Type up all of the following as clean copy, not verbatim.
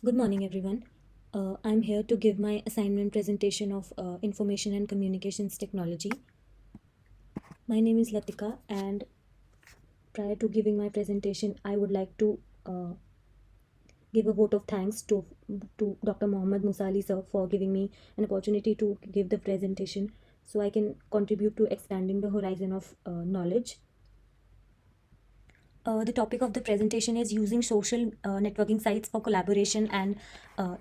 Good morning, everyone. I'm here to give my assignment presentation of Information and Communications Technology. My name is Latika, and prior to giving my presentation, I would like to give a vote of thanks to Dr. Mohammad Musali sir for giving me an opportunity to give the presentation so I can contribute to expanding the horizon of knowledge. The topic of the presentation is using social networking sites for collaboration and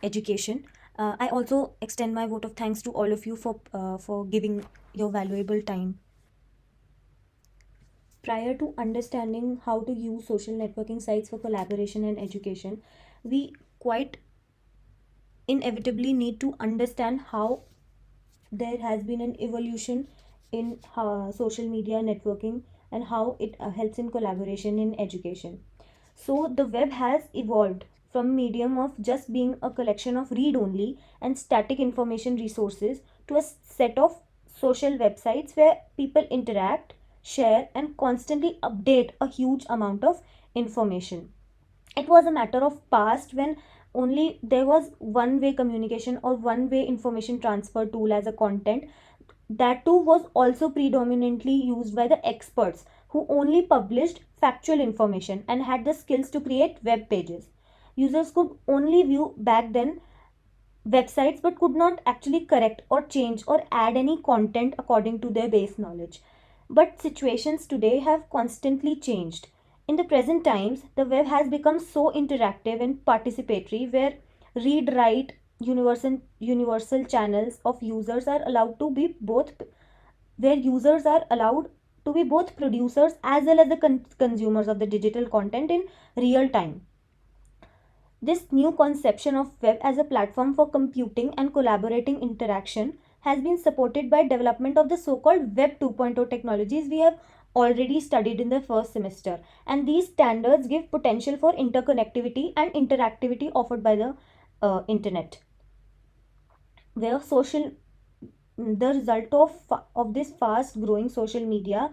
education. I also extend my vote of thanks to all of you for giving your valuable time. Prior to understanding how to use social networking sites for collaboration and education, we quite inevitably need to understand how there has been an evolution in social media networking and how it helps in collaboration in education. So the web has evolved from medium of just being a collection of read only and static information resources to a set of social websites where people interact, share and constantly update a huge amount of information. It was a matter of past when only there was one way communication or one way information transfer tool as a content. That too was also predominantly used by the experts who only published factual information and had the skills to create web pages. Users could only view back then websites but could not actually correct or change or add any content according to their base knowledge. But situations today have constantly changed. In the present times, the web has become so interactive and participatory where read write universal channels of users are allowed to be both where users are allowed to be both producers as well as the consumers of the digital content in real time. This new conception of web as a platform for computing and collaborating interaction has been supported by development of the so-called web 2.0 technologies we have already studied in the first semester, and these standards give potential for interconnectivity and interactivity offered by the internet, where social the result of this fast growing social media,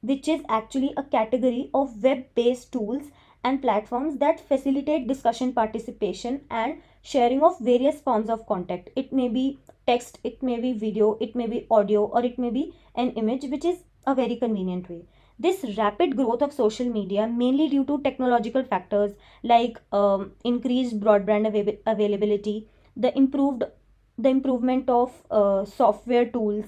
which is actually a category of web based tools and platforms that facilitate discussion, participation and sharing of various forms of content. It may be text, it may be video, it may be audio, or it may be an image, which is a very convenient way. This rapid growth of social media, mainly due to technological factors like increased broadband availability, the improved the improvement of software tools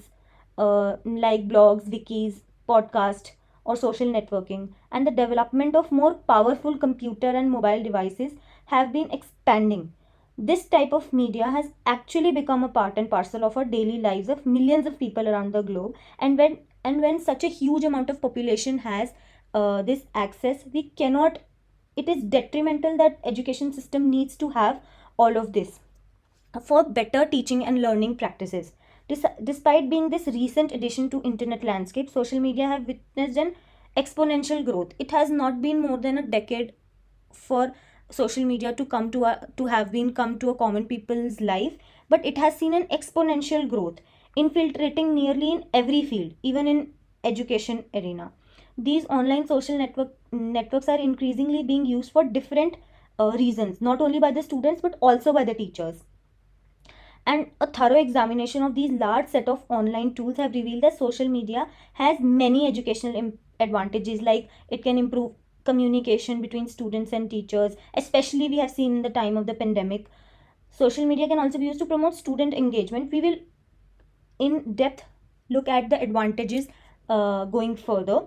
like blogs, wikis, podcast, or social networking, and the development of more powerful computer and mobile devices have been expanding. This type of media has actually become a part and parcel of our daily lives of millions of people around the globe. And when such a huge amount of population has this access, we cannot. It is detrimental that education system needs to have all of this for better teaching and learning practices. Despite being this recent addition to internet landscape, social media have witnessed an exponential growth. It has not been more than a decade for social media to have been come to a common people's life, but it has seen an exponential growth, infiltrating nearly in every field, even in education arena. These online social networks are increasingly being used for different reasons, not only by the students but also by the teachers. And a thorough examination of these large set of online tools have revealed that social media has many educational advantages, like it can improve communication between students and teachers, especially we have seen in the time of the pandemic. Social media can also be used to promote student engagement. We will in depth look at the advantages going further.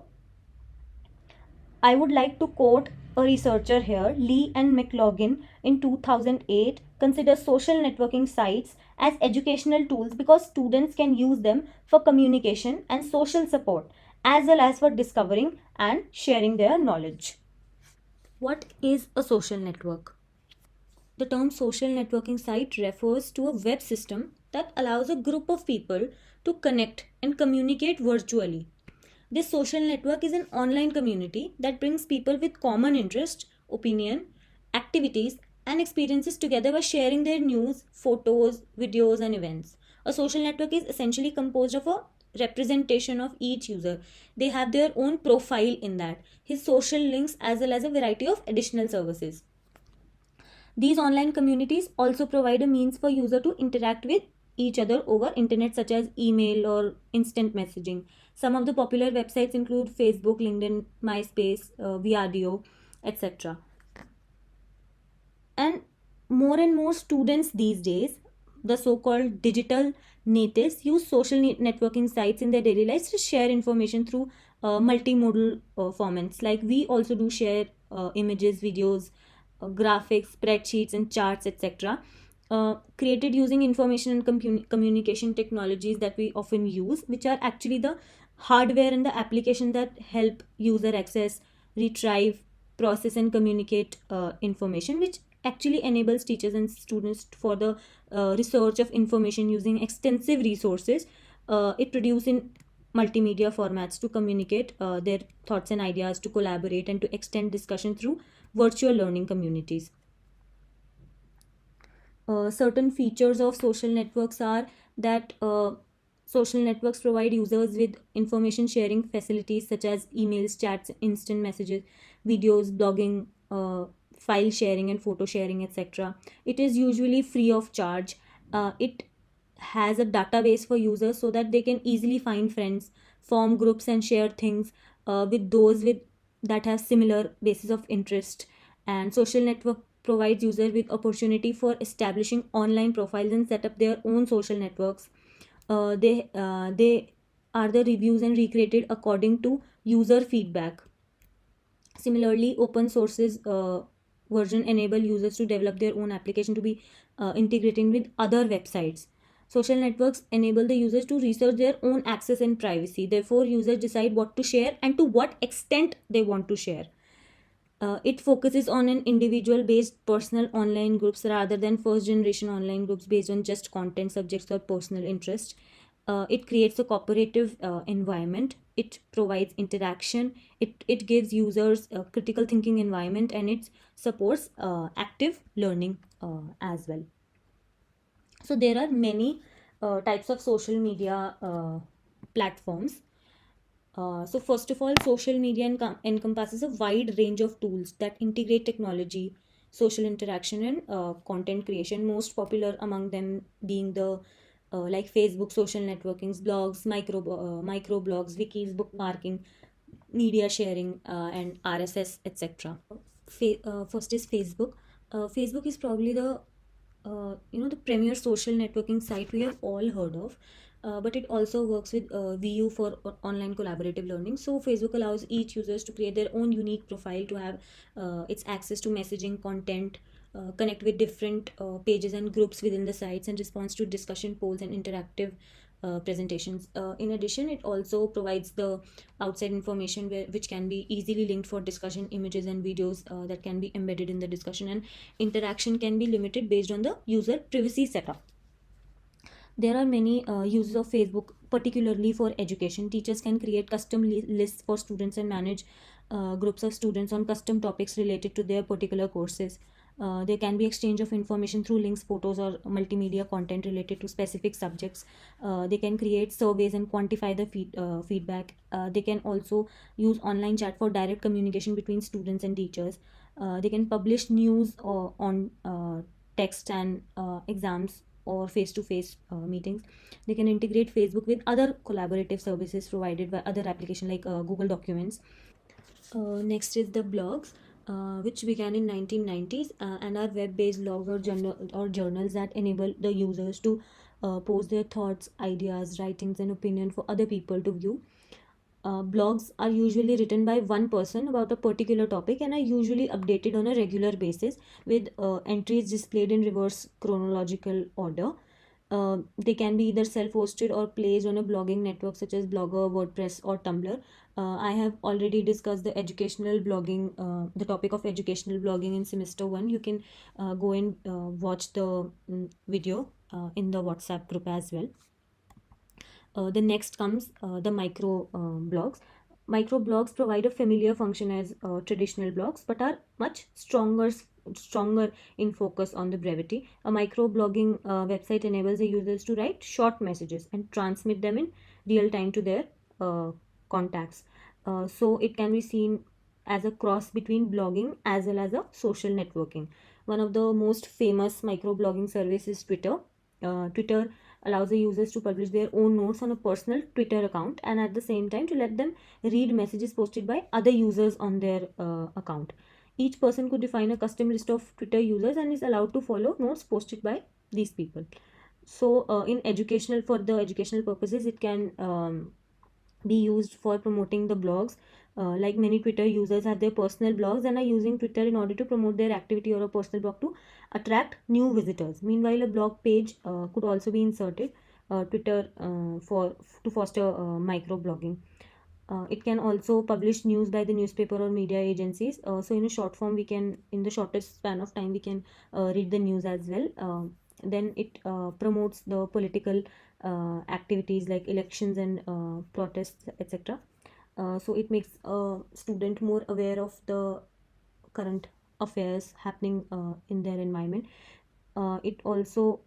I would like to quote a researcher here, Lee and McLaughlin, in 2008, consider social networking sites as educational tools because students can use them for communication and social support, as well as for discovering and sharing their knowledge. What is a social network? The term social networking site refers to a web system that allows a group of people to connect and communicate virtually. This social network is an online community that brings people with common interest, opinion, activities, and experiences together by sharing their news, photos, videos, and events. A social network is essentially composed of a representation of each user. They have their own profile in that, his social links, as well as a variety of additional services. These online communities also provide a means for user to interact with each other over internet, such as email or instant messaging. Some of the popular websites include Facebook, LinkedIn, MySpace, Viadio, etc. And more students these days, the so-called digital natives, use social networking sites in their daily lives to share information through multimodal formats. Like we also do share images, videos, graphics, spreadsheets, and charts, etc. Created using information and communication technologies that we often use, which are actually the hardware and the application that help user access, retrieve, process, and communicate information, which actually enables teachers and students for the research of information using extensive resources. It produces in multimedia formats to communicate their thoughts and ideas, to collaborate, and to extend discussion through virtual learning communities. Certain features of social networks are that social networks provide users with information sharing facilities such as emails, chats, instant messages, videos, blogging, file sharing, and photo sharing, etc. It is usually free of charge. It has a database for users so that they can easily find friends, form groups, and share things with those with that have similar basis of interest. And social network provides user with opportunity for establishing online profiles and set up their own social networks. They are the reviews and recreated according to user feedback. Similarly, open sources version enable users to develop their own application to be integrating with other websites. Social networks enable the users to research their own access and privacy. Therefore, users decide what to share and to what extent they want to share. It focuses on an individual based personal online groups rather than first generation online groups based on just content, subjects, or personal interest. It creates a cooperative environment. It provides interaction. It gives users a critical thinking environment, and it supports active learning as well. So there are many types of social media platforms. So first of all, social media encompasses a wide range of tools that integrate technology, social interaction, and content creation. Most popular among them being the like Facebook, social networkings, blogs, micro blogs, wikis, bookmarking, media sharing, and RSS, etc. First is Facebook. Facebook is probably the premier social networking site we have all heard of. But it also works with VU for online collaborative learning. So Facebook allows each users to create their own unique profile to have its access to messaging content, connect with different pages and groups within the sites, and response to discussion polls and interactive presentations. In addition, it also provides the outside information which can be easily linked for discussion, images and videos that can be embedded in the discussion, and interaction can be limited based on the user privacy setup. There are many uses of Facebook, particularly for education. Teachers can create custom lists for students and manage groups of students on custom topics related to their particular courses. There can be exchange of information through links, photos, or multimedia content related to specific subjects. They can create surveys and quantify the feedback. They can also use online chat for direct communication between students and teachers. They can publish news on text and exams or face-to-face meetings. They can integrate Facebook with other collaborative services provided by other applications like Google Documents. Next is the blogs, which began in 1990s and are web-based blogs or journals that enable the users to post their thoughts, ideas, writings, and opinion for other people to view. Blogs are usually written by one person about a particular topic and are usually updated on a regular basis with entries displayed in reverse chronological order. They can be either self-hosted or placed on a blogging network such as Blogger, WordPress, or Tumblr. I have already discussed the topic of educational blogging in semester 1. You can go and watch the video in the WhatsApp group as well. The next comes the micro blogs. Micro blogs provide a familiar function as traditional blogs, but are much stronger in focus on the brevity. A micro blogging website enables the users to write short messages and transmit them in real time to their contacts. So it can be seen as a cross between blogging as well as a social networking. One of the most famous microblogging service is Twitter. Twitter allows the users to publish their own notes on a personal Twitter account, and at the same time to let them read messages posted by other users on their account. Each person could define a custom list of Twitter users and is allowed to follow notes posted by these people. So in educational, for the educational purposes, it can be used for promoting the blogs. Like many Twitter users have their personal blogs and are using Twitter in order to promote their activity or a personal blog to attract new visitors. Meanwhile, a blog page could also be inserted Twitter for to foster micro blogging. It can also publish news by the newspaper or media agencies. So in a short form, we can, in the shortest span of time, we can read the news as well. Then it promotes the political activities like elections and protests, etc. So it makes a student more aware of the current affairs happening in their environment. It also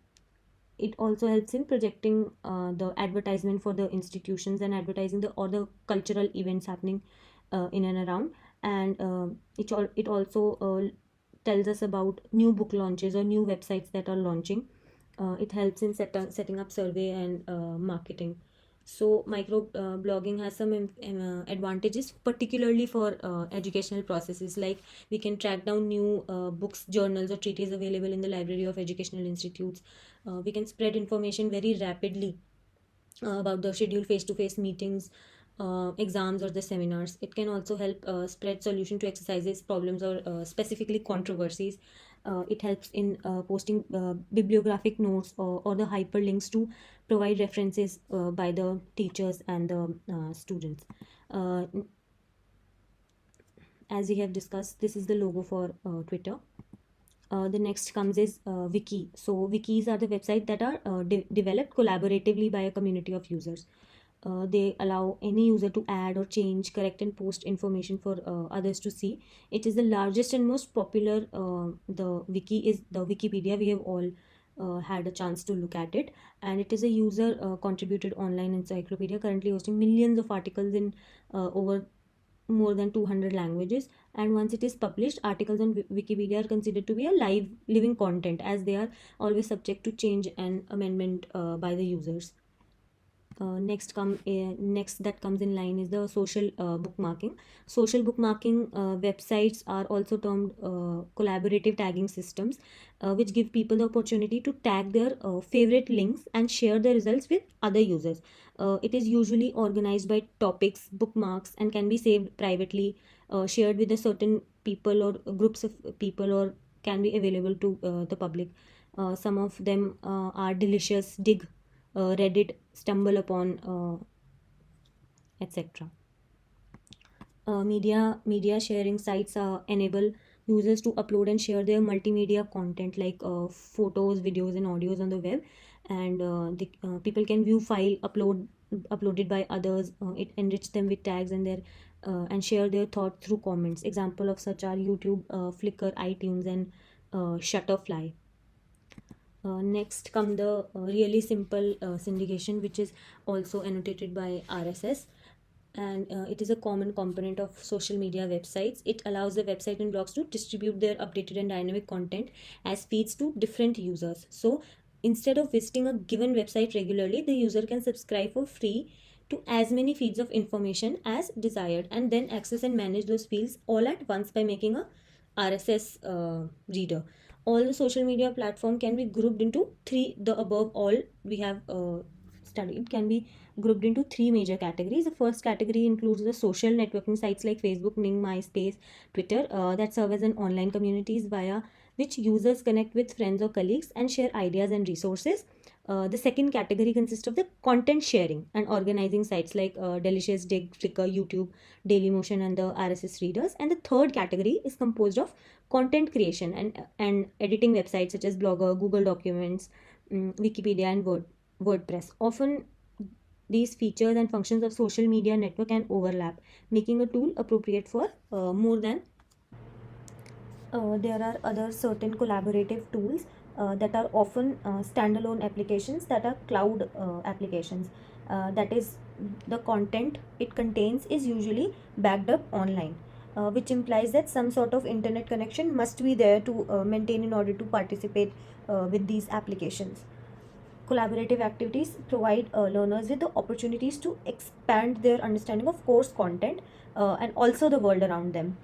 helps in projecting the advertisement for the institutions and advertising the other cultural events happening in and around. And it also tells us about new book launches or new websites that are launching. It helps in setting up survey and marketing. So micro blogging has some advantages, particularly for educational processes. Like we can track down new books, journals, or treatises available in the library of educational institutes. We can spread information very rapidly about the scheduled face-to-face meetings, exams, or the seminars. It can also help spread solution to exercises, problems, or specifically controversies. It helps in posting bibliographic notes or the hyperlinks to provide references by the teachers and the students. Uh, as we have discussed, this is the logo for Twitter. The next comes is wiki. So wikis are the websites that are developed collaboratively by a community of users. They allow any user to add or change, correct, and post information for others to see. It is the largest and most popular. The wiki is the Wikipedia. We have all had a chance to look at it, and it is a user contributed online encyclopedia currently hosting millions of articles in over more than 200 languages. And once it is published, articles on Wikipedia are considered to be a live living content, as they are always subject to change and amendment by the users. Next that comes in line is the social bookmarking. Social bookmarking websites are also termed collaborative tagging systems, which give people the opportunity to tag their favorite links and share the results with other users. It is usually organized by topics, bookmarks, and can be saved privately, shared with a certain people or groups of people, or can be available to the public. Some of them are Delicious, Dig, Reddit, Stumble Upon, etc. Media sharing sites enable users to upload and share their multimedia content like photos, videos, and audios on the web, and people can view file uploaded by others. It enrich them with tags and their and share their thoughts through comments. Example of such are YouTube, Flickr, iTunes, and Shutterfly. Next come the really simple syndication, which is also annotated by RSS, and it is a common component of social media websites. It allows the website and blogs to distribute their updated and dynamic content as feeds to different users. So instead of visiting a given website regularly, the user can subscribe for free to as many feeds of information as desired, and then access and manage those feeds all at once by making a RSS reader. All the social media platform can be grouped into three. The above all we have studied can be grouped into three major categories. The first category includes the social networking sites like Facebook, Ning, MySpace, Twitter, that serve as an online communities via which users connect with friends or colleagues and share ideas and resources. The second category consists of the content sharing and organizing sites like Delicious, Dig, Flickr, YouTube, Dailymotion, and the RSS readers. And the third category is composed of content creation and editing websites such as Blogger, Google Documents, Wikipedia, and WordPress. Often these features and functions of social media network can overlap, making a tool appropriate for more than. There are other certain collaborative tools that are often standalone applications that are cloud applications. That is, the content it contains is usually backed up online. which implies that some sort of internet connection must be there to maintain in order to participate with these applications. Collaborative activities provide learners with the opportunities to expand their understanding of course content and also the world around them.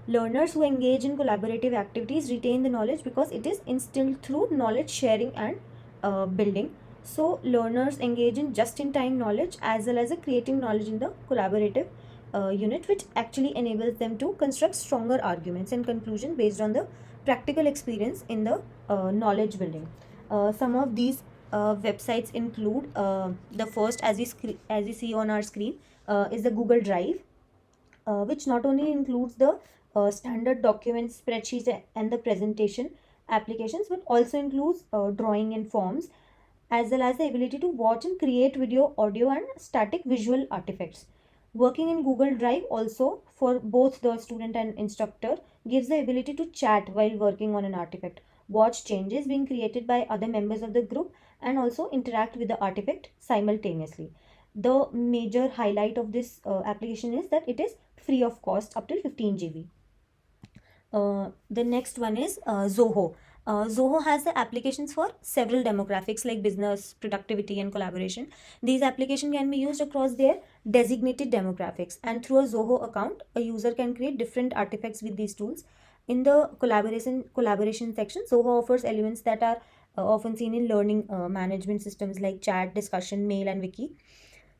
Learners who engage in collaborative activities retain the knowledge because it is instilled through knowledge sharing and building. So, learners engage in just in time knowledge as well as a creating knowledge in the collaborative unit, which actually enables them to construct stronger arguments and conclusion based on the practical experience in the knowledge building. Some of these websites include the first, as we see on our screen, is the Google Drive, which not only includes the standard documents, spreadsheets, and the presentation applications, but also includes drawing and forms, as well as the ability to watch and create video, audio, and static visual artifacts. Working in Google Drive also for both the student and instructor gives the ability to chat while working on an artifact, watch changes being created by other members of the group, and also interact with the artifact simultaneously. The major highlight of this application is that it is free of cost up to 15 GB. The next one is Zoho. Zoho has the applications for several demographics like business, productivity, and collaboration. These applications can be used across their designated demographics, and through a Zoho account, a user can create different artifacts with these tools. In the collaboration section, Zoho offers elements that are often seen in learning management systems like chat, discussion, mail, and wiki.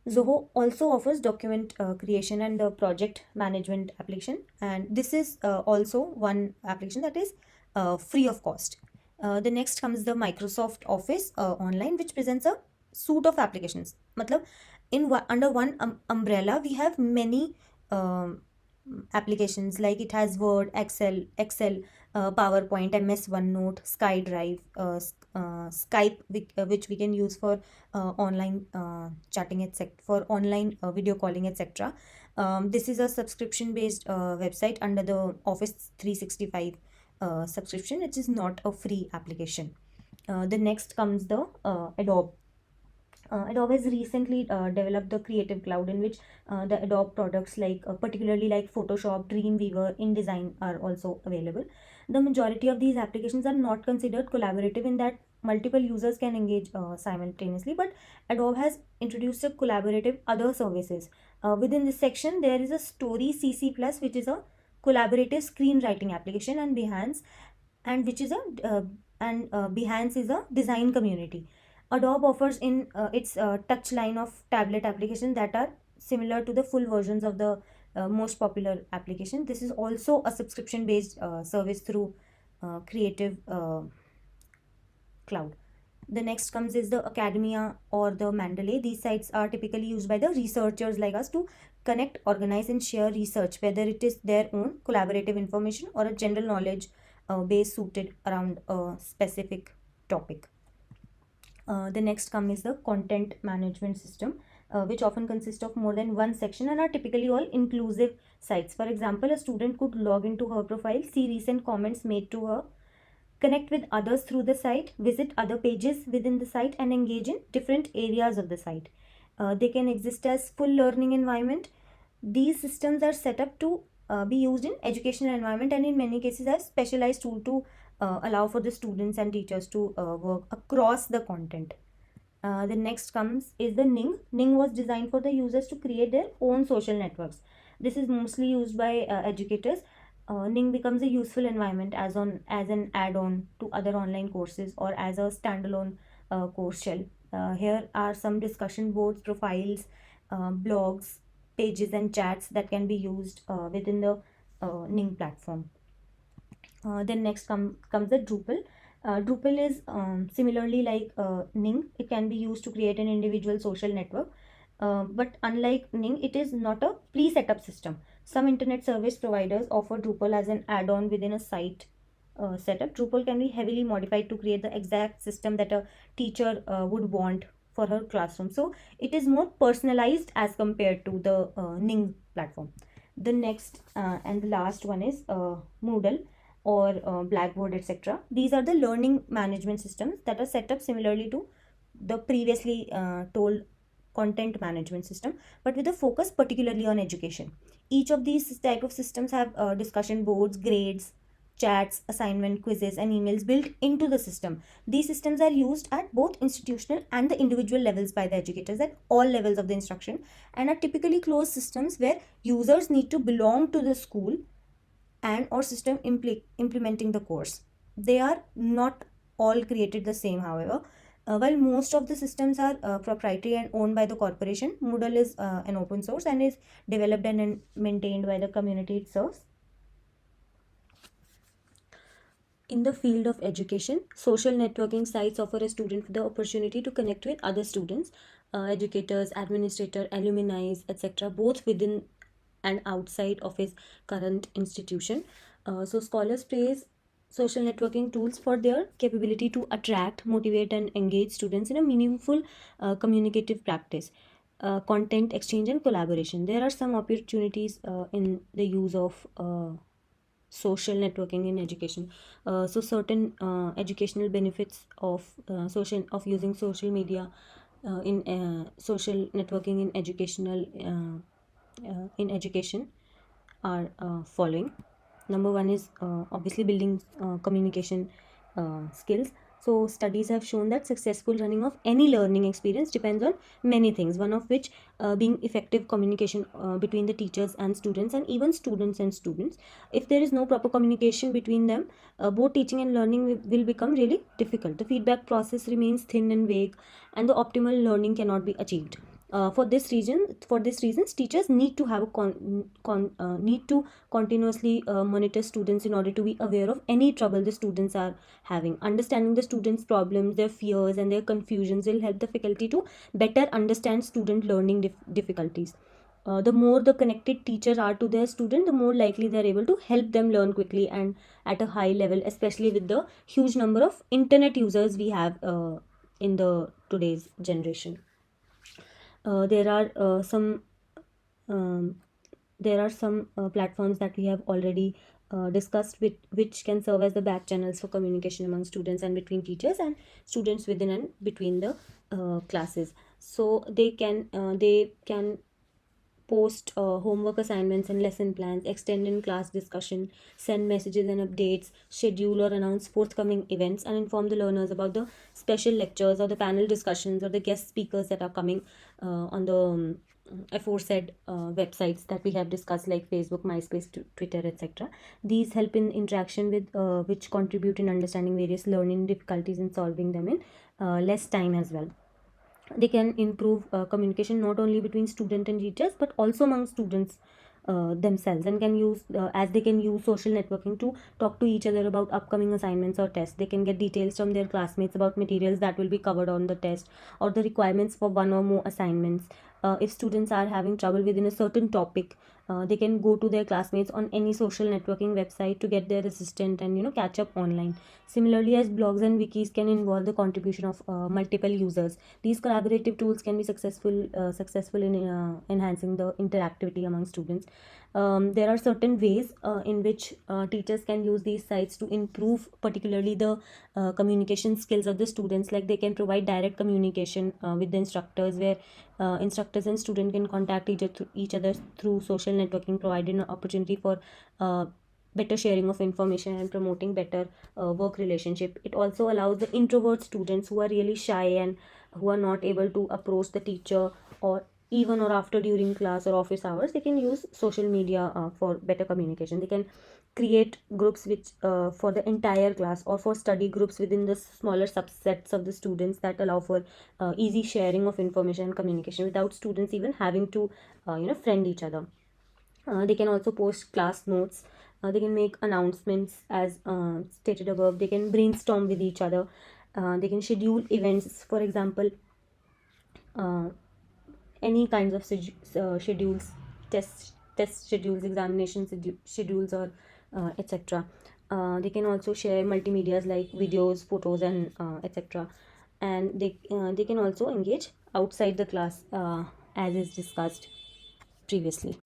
Zoho also offers document creation and the project management application, and this is also one application that is free of cost. The next comes the Microsoft Office online, which presents a suite of applications. Matlab, under one umbrella, we have many applications, like it has Word, Excel, PowerPoint, MS OneNote, SkyDrive, Skype, which we can use for online chatting, etc., for online video calling, etc. This is a subscription based website under the Office 365 subscription. It is not a free application. The next comes the Adobe. Adobe has recently developed the Creative Cloud, in which the Adobe products like particularly like Photoshop, Dreamweaver, InDesign are also available. The majority of these applications are not considered collaborative in that multiple users can engage simultaneously, but Adobe has introduced a collaborative other services. Within this section, there is a Story CC Plus, which is a collaborative screenwriting application, and Behance, and which is a Behance is a design community. Adobe offers in its touch line of tablet applications that are similar to the full versions of the most popular application. This is also a subscription based service through Creative Cloud. The next comes is the Academia or the Mandalay. These sites are typically used by the researchers like us to connect, organize, and share research, whether it is their own collaborative information or a general knowledge base suited around a specific topic. The next come is the content management system, which often consist of more than one section and are typically all inclusive sites. For example, a student could log into her profile, see recent comments made to her, connect with others through the site, visit other pages within the site, and engage in different areas of the site. They can exist as full learning environment. These systems are set up to be used in educational environment, and in many cases as specialized tool to allow for the students and teachers to work across the content. The next comes is the Ning. Ning was designed for the users to create their own social networks. This is mostly used by educators. Ning becomes a useful environment as an add-on to other online courses or as a standalone course shell. Here are some discussion boards, profiles, blogs, pages, and chats that can be used within the Ning platform. Then next comes the Drupal. Drupal is similarly like Ning. It can be used to create an individual social network. But unlike Ning, it is not a pre-set up system. Some internet service providers offer Drupal as an add-on within a site setup. Drupal can be heavily modified to create the exact system that a teacher would want for her classroom. So it is more personalized as compared to the Ning platform. The next and the last one is Moodle or Blackboard, etc. These are the learning management systems that are set up similarly to the previously told content management system, but with a focus particularly on education. Each of these type of systems have discussion boards, grades, chats, assignment, quizzes, and emails built into the system. These systems are used at both institutional and the individual levels by the educators at all levels of the instruction, and are typically closed systems where users need to belong to the school and or system implementing the course. They are not all created the same, however. While most of the systems are proprietary and owned by the corporation, Moodle is an open source and is developed and maintained by the community it serves. In the field of education, social networking sites offer a student the opportunity to connect with other students, educators, administrators, alumni, etc., both within and outside of his current institution. So scholars praise social networking tools for their capability to attract, motivate, and engage students in a meaningful communicative practice, content exchange, and collaboration. There are some opportunities in the use of social networking in education. So certain educational benefits of social of using social media in social networking in education are following. Number one is obviously building communication skills. So studies have shown that successful running of any learning experience depends on many things, one of which being effective communication between the teachers and students, and even students and students. If there is no proper communication between them, both teaching and learning will become really difficult. The feedback process remains thin and vague, and the optimal learning cannot be achieved. For this reasons, teachers need to have a need to continuously monitor students in order to be aware of any trouble the students are having. Understanding the students' problems, their fears, and their confusions will help the faculty to better understand student learning difficulties. The more the connected teachers are to their student, the more likely they are able to help them learn quickly and at a high level, especially with the huge number of internet users we have in the today's generation. There are um, some platforms that we have already discussed, which can serve as the back channels for communication among students and between teachers and students within and between the classes. So they can post homework assignments and lesson plans, extend in class discussion, send messages and updates, schedule or announce forthcoming events, and inform the learners about the special lectures or the panel discussions or the guest speakers that are coming on the aforesaid websites that we have discussed, like Facebook, MySpace, Twitter, etc. These help in interaction with which contribute in understanding various learning difficulties and solving them in less time as well. They can improve communication not only between student and teachers but also among students themselves, and can use as they can use social networking to talk to each other about upcoming assignments or tests. They can get details from their classmates about materials that will be covered on the test or the requirements for one or more assignments. If students are having trouble within a certain topic, they can go to their classmates on any social networking website to get their assistant and catch up online. Similarly, as blogs and wikis can involve the contribution of multiple users, these collaborative tools can be successful in enhancing the interactivity among students. There are certain ways in which teachers can use these sites to improve particularly the communication skills of the students. Like, they can provide direct communication with the instructors, where instructors and students can contact each other through social networking, providing an opportunity for better sharing of information and promoting better work relationship. It also allows the introvert students who are really shy and who are not able to approach the teacher, or even or after during class or office hours, they can use social media for better communication. They can create groups which for the entire class, or for study groups within the smaller subsets of the students, that allow for easy sharing of information and communication without students even having to friend each other. They can also post class notes. They can make announcements as stated above. They can brainstorm with each other. They can schedule events, for example, uh, any kinds of schedules, test schedules, examination schedules, or etc. They can also share multimedias like videos, photos, and etc. And they can also engage outside the class, as is discussed previously.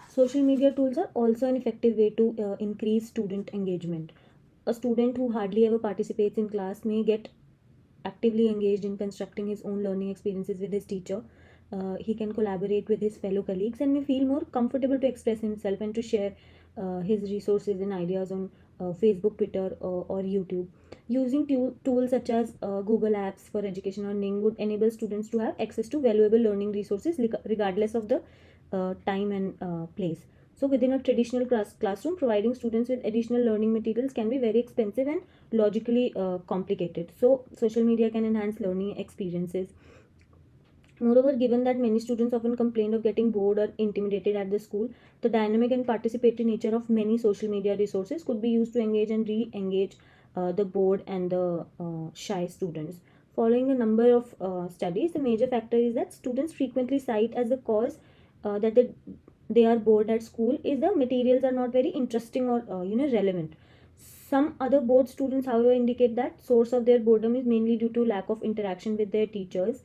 Social media tools are also an effective way to increase student engagement. A student who hardly ever participates in class may get actively engaged in constructing his own learning experiences with his teacher, He can collaborate with his fellow colleagues and may feel more comfortable to express himself and to share his resources and ideas on Facebook, Twitter, or YouTube. Using tools such as Google Apps for education or learning would enable students to have access to valuable learning resources regardless of the time and place. So, within a traditional classroom, providing students with additional learning materials can be very expensive and logically complicated. So, social media can enhance learning experiences. Moreover, given that many students often complain of getting bored or intimidated at the school, the dynamic and participatory nature of many social media resources could be used to engage and re engage the bored and the shy students. Following a number of studies, the major factor is that students frequently cite as the cause that they are bored at school is the materials are not very interesting or relevant. Some other bored students, however, indicate that source of their boredom is mainly due to lack of interaction with their teachers.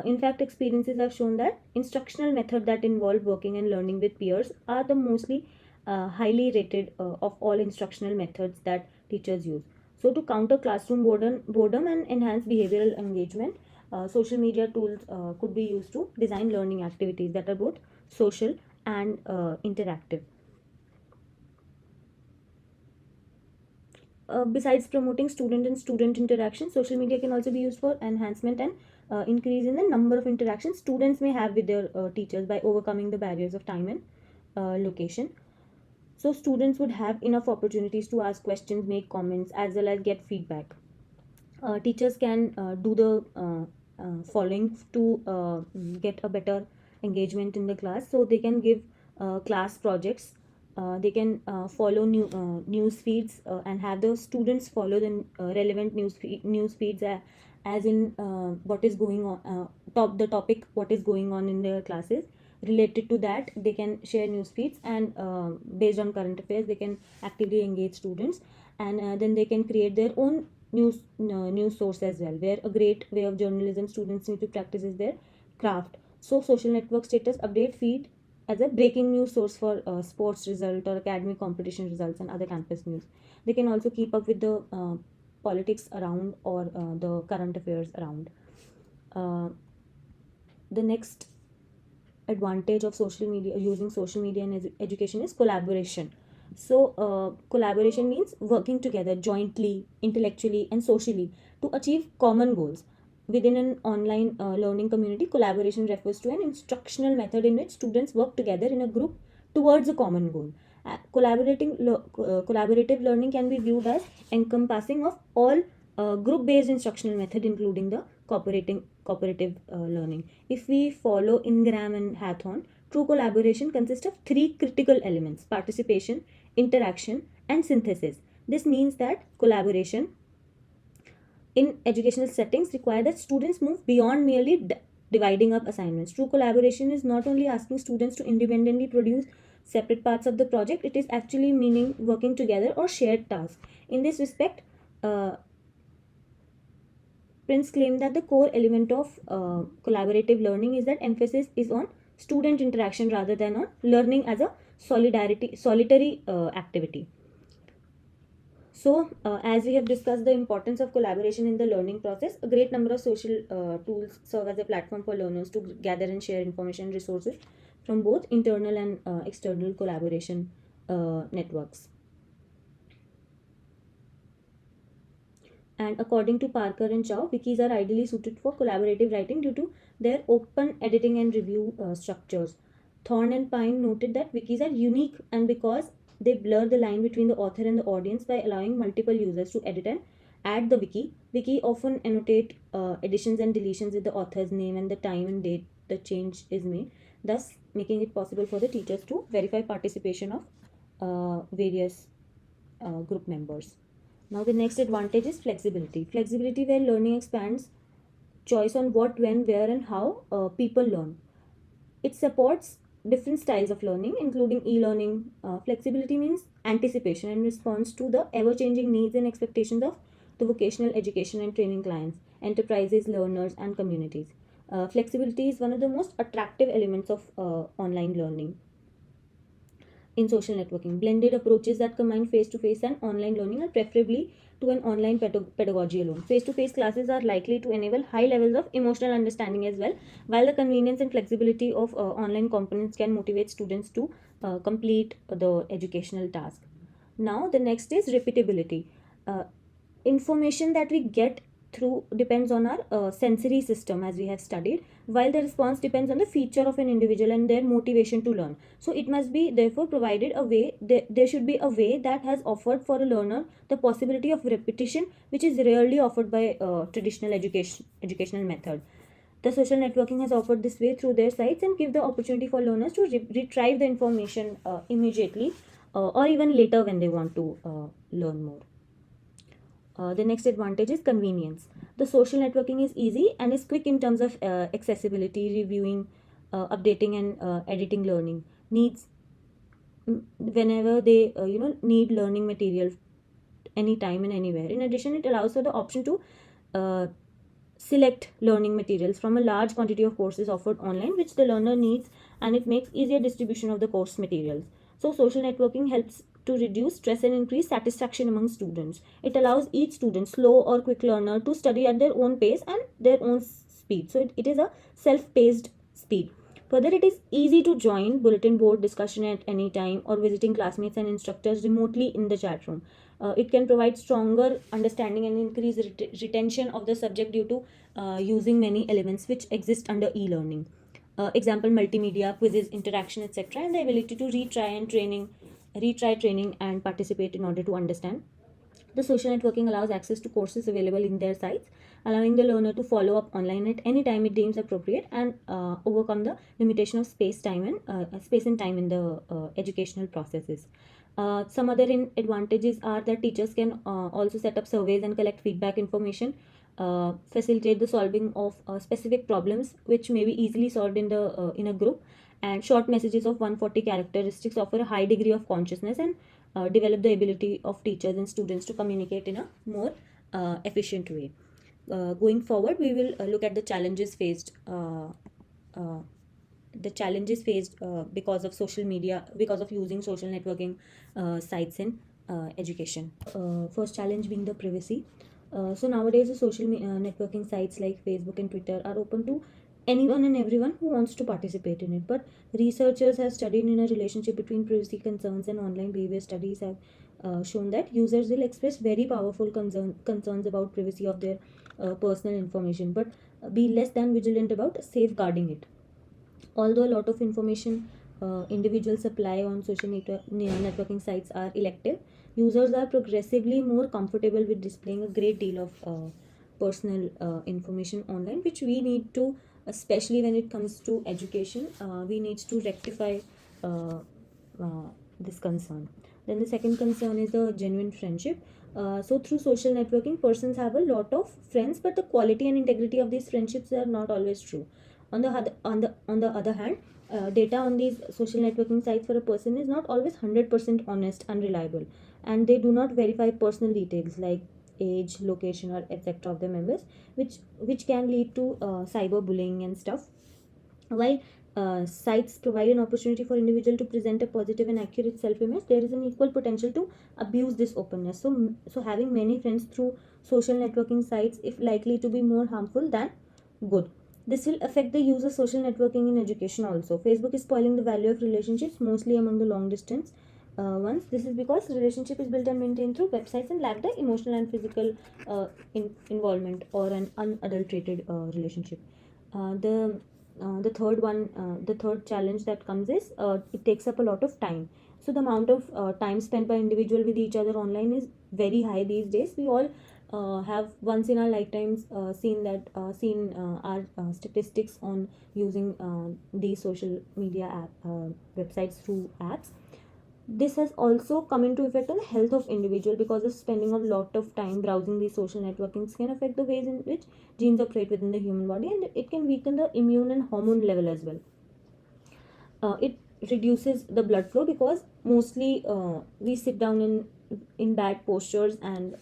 In fact, experiences have shown that instructional methods that involve working and learning with peers are the mostly highly rated of all instructional methods that teachers use. So, to counter classroom boredom and enhance behavioral engagement, social media tools could be used to design learning activities that are both social and interactive. Besides promoting student and student interaction, social media can also be used for enhancement and increase in the number of interactions students may have with their teachers by overcoming the barriers of time and location. So students would have enough opportunities to ask questions, make comments, as well as get feedback. Teachers can do the following to get a better engagement in the class. So they can give class projects. They can follow news feeds and have the students follow the relevant news feeds as in what is going on, the topic what is going on in their classes. Related to that, they can share news feeds, and based on current affairs, they can actively engage students, and then they can create their own news source as well, where a great way of journalism students need to practice is their craft. So social network status update feed as a breaking news source for sports result or academic competition results and other campus news. They can also keep up with the politics around or the current affairs around. uh, the next advantage of social media, using social media in education, is collaboration. So collaboration means working together jointly, intellectually and socially to achieve common goals. Within an online learning community, collaboration refers to an instructional method in which students work together in a group towards a common goal. Collaborative learning can be viewed as encompassing of all group based instructional method, including the cooperative learning. If we follow Ingram and Hathorn, true collaboration consists of three critical elements: participation, interaction, and synthesis. This means that collaboration in educational settings require that students move beyond merely dividing up assignments. True collaboration is not only asking students to independently produce separate parts of the project, it is actually meaning working together or shared tasks. In this respect, Prince claimed that the core element of collaborative learning is that emphasis is on student interaction rather than on learning as a solitary activity. So, as we have discussed the importance of collaboration in the learning process, a great number of social tools serve as a platform for learners to gather and share information and resources from both internal and external collaboration networks. And according to Parker and Chow, wikis are ideally suited for collaborative writing due to their open editing and review structures. Thorne and Pine noted that wikis are unique and because they blur the line between the author and the audience by allowing multiple users to edit and add the wiki. Wiki often annotate additions and deletions with the author's name and the time and date the change is made, thus making it possible for the teachers to verify participation of various group members. Now the next advantage is flexibility. Flexibility where learning expands choice on what, when, where and how people learn. It supports different styles of learning including e-learning. Flexibility means anticipation and response to the ever-changing needs and expectations of the vocational education and training clients, enterprises, learners and communities. Flexibility is one of the most attractive elements of online learning. in social networking. Blended approaches that combine face-to-face and online learning are preferably to an online pedagogy alone. Face-to-face classes are likely to enable high levels of emotional understanding as well, while the convenience and flexibility of online components can motivate students to complete the educational task. Now, the next is repeatability. Uh, Information that we get through depends on our sensory system, as we have studied, while the response depends on the feature of an individual and their motivation to learn. So it must be therefore provided a way, there should be a way that has offered for a learner the possibility of repetition, which is rarely offered by traditional educational method. The social networking has offered this way through their sites and give the opportunity for learners to retrieve the information immediately, or even later when they want to learn more. The next advantage is convenience. The social networking is easy and is quick in terms of accessibility, reviewing, updating, and editing learning needs. Whenever they need learning material anytime and anywhere. In addition, it allows for the option to uh, select learning materials from a large quantity of courses offered online which the learner needs, and it makes easier distribution of the course materials. So social networking helps to reduce stress and increase satisfaction among students. It allows each student, slow or quick learner, to study at their own pace and their own speed. So it is a self-paced speed. Further, it is easy to join bulletin board discussion at any time or visiting classmates and instructors remotely in the chat room. It can provide stronger understanding and increase retention of the subject due to using many elements which exist under e-learning. Example, multimedia, quizzes, interaction, etc., and the ability to retry training and participate in order to understand. The social networking allows access to courses available in their sites, allowing the learner to follow up online at any time it deems appropriate and overcome the limitation of space and time in the educational processes. Some other advantages are that teachers can also set up surveys and collect feedback information, facilitate the solving of specific problems which may be easily solved in a group, and short messages of 140 characteristics offer a high degree of consciousness and develop the ability of teachers and students to communicate in a more efficient way. Going forward, we will look at the challenges faced. Uh, because of social media, because of using social networking sites in education. First challenge being the privacy. So nowadays, the networking sites like Facebook and Twitter are open to anyone and everyone who wants to participate in it. But researchers have studied in a relationship between privacy concerns and online behavior. Studies have shown that users will express very powerful concerns about privacy of their personal information, but be less than vigilant about safeguarding it. Although a lot of information individuals supply on networking sites are elective, users are progressively more comfortable with displaying a great deal of personal information online, which we need to, especially when it comes to education, we need to rectify uh, this concern. Then the second concern is the genuine friendship. So through social networking, persons have a lot of friends, but the quality and integrity of these friendships are not always true. On the other hand, data on these social networking sites for a person is not always 100% honest and reliable, and they do not verify personal details like age, location, or etc. of the members, which can lead to cyberbullying and stuff. While sites provide an opportunity for individual to present a positive and accurate self-image, there is an equal potential to abuse this openness. So having many friends through social networking sites is likely to be more harmful than good. This will affect the use of social networking in education also. Facebook is spoiling the value of relationships, mostly among the long distance ones. This is because relationship is built and maintained through websites and lack the emotional and physical involvement or an unadulterated relationship. The third challenge that comes is it takes up a lot of time. So the amount of time spent by individual with each other online is very high these days. We all have once in our lifetimes seen our statistics on using these social media websites through apps. This has also come into effect on the health of individual because of spending a lot of time browsing these social networkings can affect the ways in which genes operate within the human body, and it can weaken the immune and hormone level as well. It reduces the blood flow because mostly we sit down in bad postures and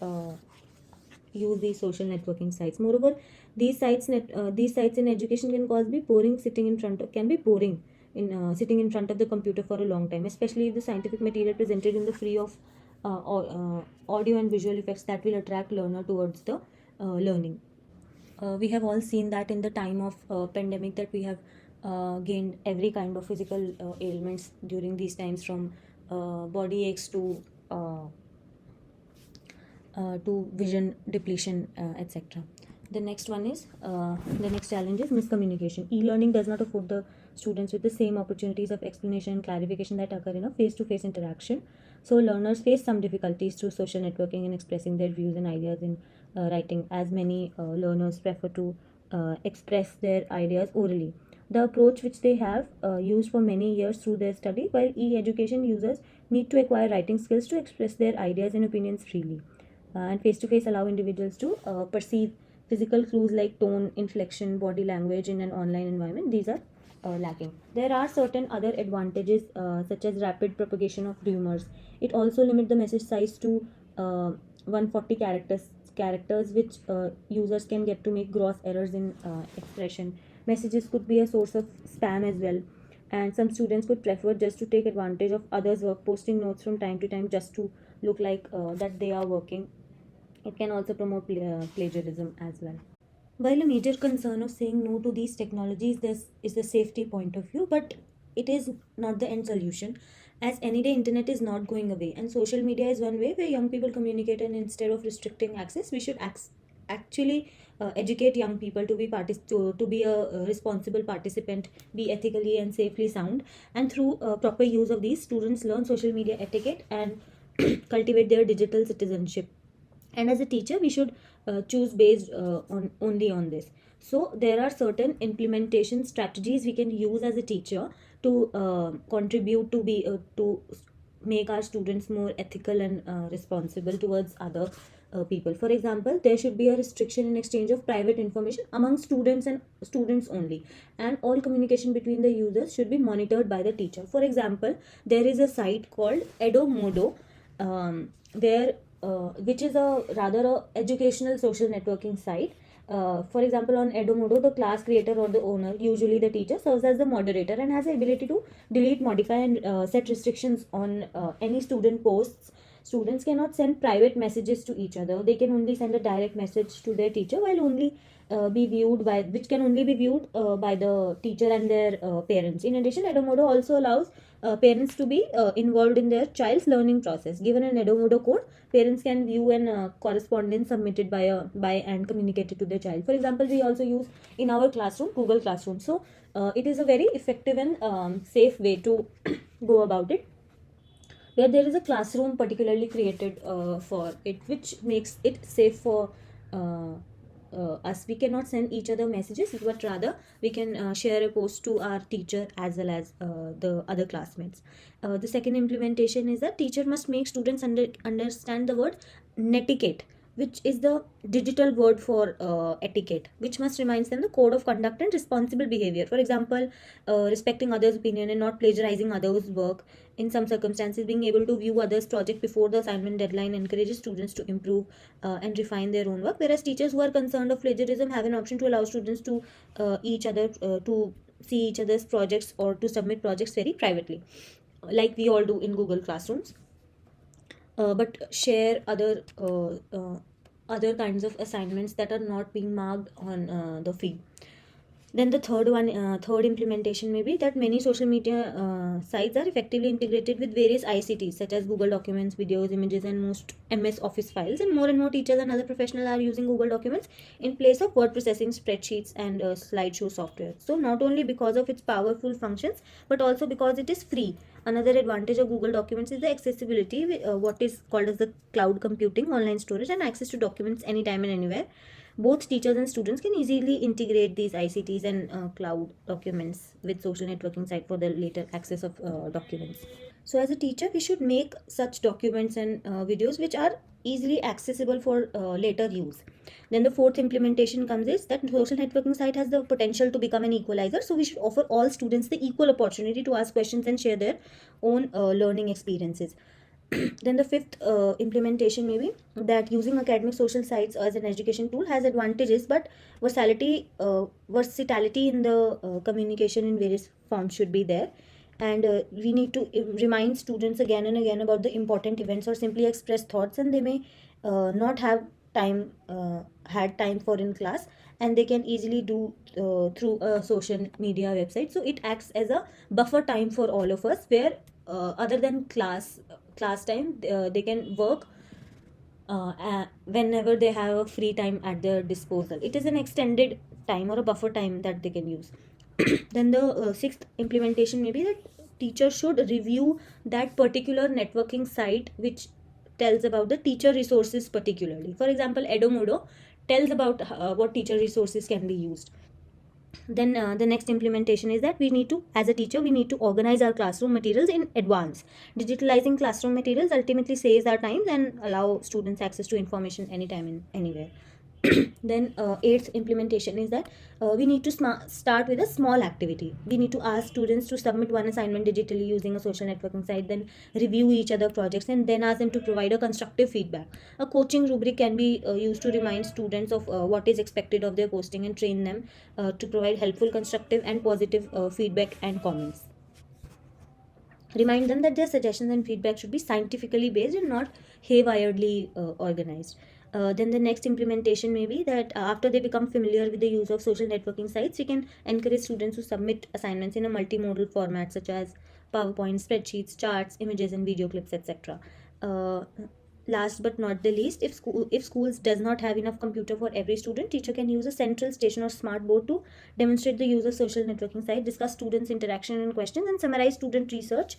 use these social networking sites. Moreover, these sites in education can be boring. Sitting in front of can be boring in sitting in front of the computer for a long time, especially if the scientific material presented in the free of audio and visual effects that will attract learner towards the learning. We have all seen that in the time of pandemic that we have gained every kind of physical ailments during these times, from body aches to vision depletion, etc. The next one is the next challenge is miscommunication. E-learning does not afford the students with the same opportunities of explanation and clarification that occur in a face-to-face interaction. So learners face some difficulties through social networking and expressing their views and ideas in writing, as many learners prefer to express their ideas orally. The approach which they have used for many years through their study, while e-education users need to acquire writing skills to express their ideas and opinions freely. And face-to-face allow individuals to perceive physical clues like tone, inflection, body language in an online environment. These are lacking. There are certain other advantages such as rapid propagation of rumors. It also limits the message size to 140 characters, which users can get to make gross errors in expression. Messages could be a source of spam as well, and some students could prefer just to take advantage of others' work, posting notes from time to time just to look like that they are working. It can also promote plagiarism as well. While a major concern of saying no to these technologies this is the safety point of view, but it is not the end solution, as any day internet is not going away, and social media is one way where young people communicate. And instead of restricting access, we should actually educate young people to be to be a responsible participant, be ethically and safely sound, and through proper use of these, students learn social media etiquette and cultivate their digital citizenship. And as a teacher, we should choose based on only on this. So there are certain implementation strategies we can use as a teacher to contribute to make our students more ethical and responsible towards other people. For example, there should be a restriction in exchange of private information among students and students only, and all communication between the users should be monitored by the teacher. For example, there is a site called Edomodo, where which is a rather a educational social networking site. For example, on Edomodo, the class creator or the owner, usually the teacher, serves as the moderator and has the ability to delete, modify, and set restrictions on any student posts. Students cannot send private messages to each other. They can only send a direct message to their teacher, while only be viewed by which can only be viewed by the teacher and their parents. In addition, Edomodo also allows parents to be involved in their child's learning process. Given an Edomodo code, parents can view an correspondence submitted by and communicated to their child. For example, we also use in our classroom Google Classroom. So it is a very effective and safe way to go about it, where there is a classroom particularly created for it, which makes it safe for uh, us. We cannot send each other messages, but rather we can share a post to our teacher as well as the other classmates. The second implementation is that teacher must make students understand the word netiquette, which is the digital word for etiquette, which must remind them the code of conduct and responsible behavior. For example, respecting others' opinion and not plagiarizing others' work. In some circumstances, being able to view others' project before the assignment deadline encourages students to improve and refine their own work. Whereas teachers who are concerned of plagiarism have an option to allow students to to see each other's projects or to submit projects very privately, like we all do in Google Classrooms, but share other kinds of assignments that are not being marked on the feed. Then the third implementation may be that many social media sites are effectively integrated with various ICTs such as Google Documents, videos, images, and most MS Office files. And more teachers and other professionals are using Google Documents in place of word processing, spreadsheets, and slideshow software. So not only because of its powerful functions, but also because it is free. Another advantage of Google Documents is the accessibility, what is called as the cloud computing, online storage, and access to documents anytime and anywhere. Both teachers and students can easily integrate these ICTs and cloud documents with social networking site for the later access of documents. So as a teacher, we should make such documents and videos which are easily accessible for later use. Then the fourth implementation comes is that social networking site has the potential to become an equalizer. So we should offer all students the equal opportunity to ask questions and share their own learning experiences. Then the fifth implementation may be that using academic social sites as an education tool has advantages, but versatility in the communication in various forms should be there. And we need to remind students again and again about the important events, or simply express thoughts, and they may not have time had time for in class, and they can easily do through a social media website. So it acts as a buffer time for all of us, where other than class time, they can work whenever they have a free time at their disposal. It is an extended time or a buffer time that they can use. Then the sixth implementation may be that teacher should review that particular networking site which tells about the teacher resources particularly. For example, Edomodo tells about what teacher resources can be used. Then the next implementation is that we need to, as a teacher, we need to organize our classroom materials in advance. Digitalizing classroom materials ultimately saves our time and allow students access to information anytime and anywhere. Then eighth implementation is that we need to start with a small activity. We need to ask students to submit one assignment digitally using a social networking site, then review each other projects, and then ask them to provide a constructive feedback. A coaching rubric can be used to remind students of what is expected of their posting, and train them to provide helpful, constructive, and positive feedback and comments. Remind them that their suggestions and feedback should be scientifically based and not haywiredly organized. Then the next implementation may be that after they become familiar with the use of social networking sites, we can encourage students to submit assignments in a multimodal format, such as PowerPoint, spreadsheets, charts, images, and video clips, etc. Last but not the least, if schools does not have enough computer for every student, teacher can use a central station or smart board to demonstrate the use of social networking site, discuss students interaction and questions, and summarize student research,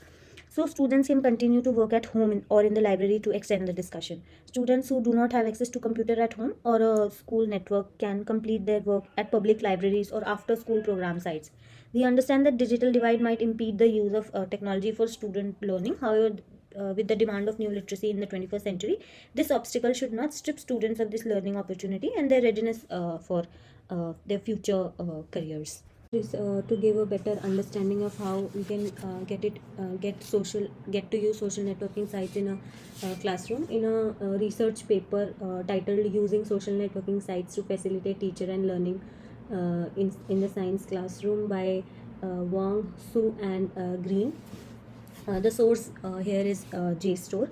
so students can continue to work at home or in the library to extend the discussion. Students who do not have access to computer at home or a school network can complete their work at public libraries or after school program sites. We understand that digital divide might impede the use of technology for student learning. However, with the demand of new literacy in the 21st century, this obstacle should not strip students of this learning opportunity and their readiness for their future careers. Is to give a better understanding of how we can get to use social networking sites in a classroom. In a research paper titled "Using Social Networking Sites to Facilitate Teacher and Learning in the Science Classroom" by Wang, Su, and Green. The source here is JSTOR.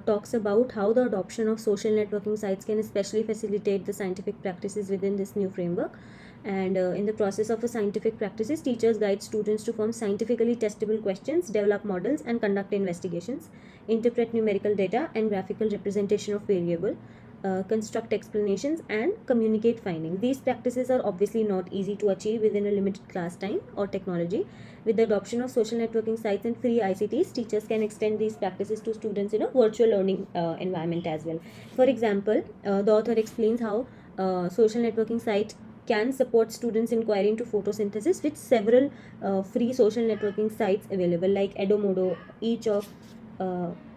Talks about how the adoption of social networking sites can especially facilitate the scientific practices within this new framework. And in the process of a scientific practices, teachers guide students to form scientifically testable questions, develop models, and conduct investigations, interpret numerical data and graphical representation of variable, construct explanations, and communicate findings. These practices are obviously not easy to achieve within a limited class time or technology. With the adoption of social networking sites and free ICTs, teachers can extend these practices to students in a virtual learning environment as well. For example, the author explains how social networking site can support students inquiry into photosynthesis, with several free social networking sites available like Edomodo, each of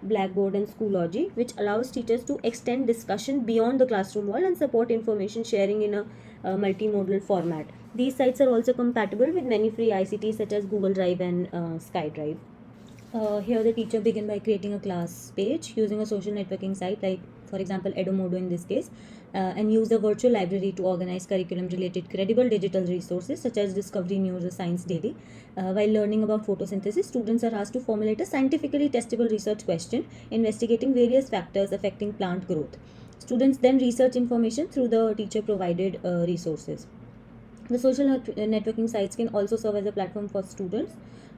Blackboard and Schoology, which allows teachers to extend discussion beyond the classroom wall and support information sharing in a multimodal format. These sites are also compatible with many free ICTs such as Google Drive and SkyDrive. Here the teacher begin by creating a class page using a social networking site like, for example, Edomodo in this case, and use the virtual library to organize curriculum related credible digital resources such as Discovery News or Science Daily. While learning about photosynthesis, students are asked to formulate a scientifically testable research question investigating various factors affecting plant growth. Students then research information through the teacher provided resources. The social networking sites can also serve as a platform for students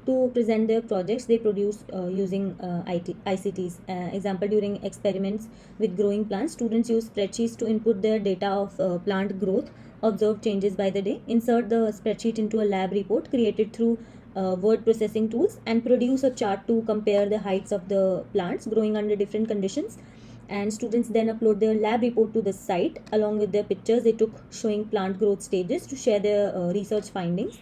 to present their projects they produce using ICTs. Example, during experiments with growing plants, students use spreadsheets to input their data of plant growth, observe changes by the day, insert the spreadsheet into a lab report created through word processing tools, and produce a chart to compare the heights of the plants growing under different conditions. And students then upload their lab report to the site along with their pictures they took showing plant growth stages to share their research findings.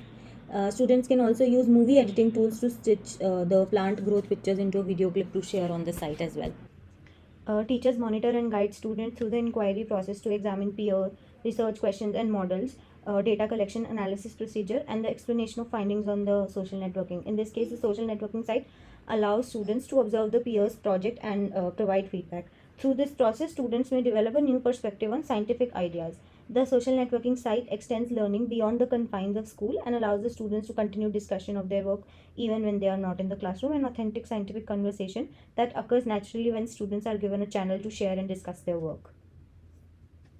Students can also use movie editing tools to stitch the plant growth pictures into a video clip to share on the site as well. Teachers monitor and guide students through the inquiry process to examine peer research questions and models, data collection analysis procedure, and the explanation of findings on the social networking. In this case, the social networking site allows students to observe the peers' project and provide feedback. Through this process, students may develop a new perspective on scientific ideas. The social networking site extends learning beyond the confines of school and allows the students to continue discussion of their work even when they are not in the classroom, an authentic scientific conversation that occurs naturally when students are given a channel to share and discuss their work.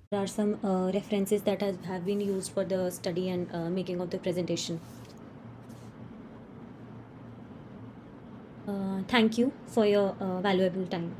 There are some references that have been used for the study and making of the presentation. Thank you for your valuable time.